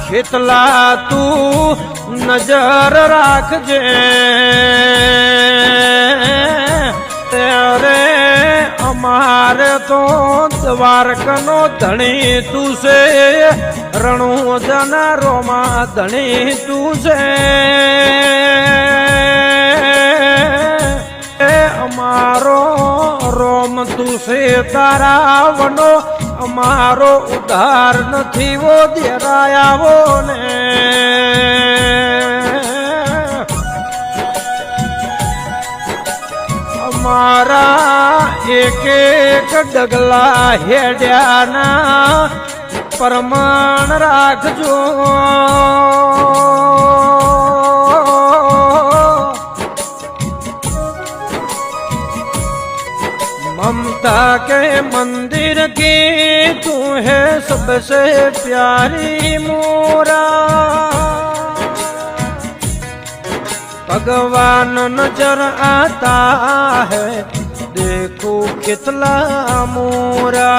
ખેતલા તું નજર રાખજે તેરે અમારે તો દ્વારકનો ધણી તું છે રણુજના રોમા ધણી તું છે અમારો રોમ તું છે તારા વનો અમારો ઉધાર નથી વો દેરાયાવો ને અમારા એક એક ડગલા હેડ્યાના પ્રમાણ રાખજો ममता के मंदिर की तू है सबसे प्यारी मोरा भगवान नजर आता है देखो कितना मोरा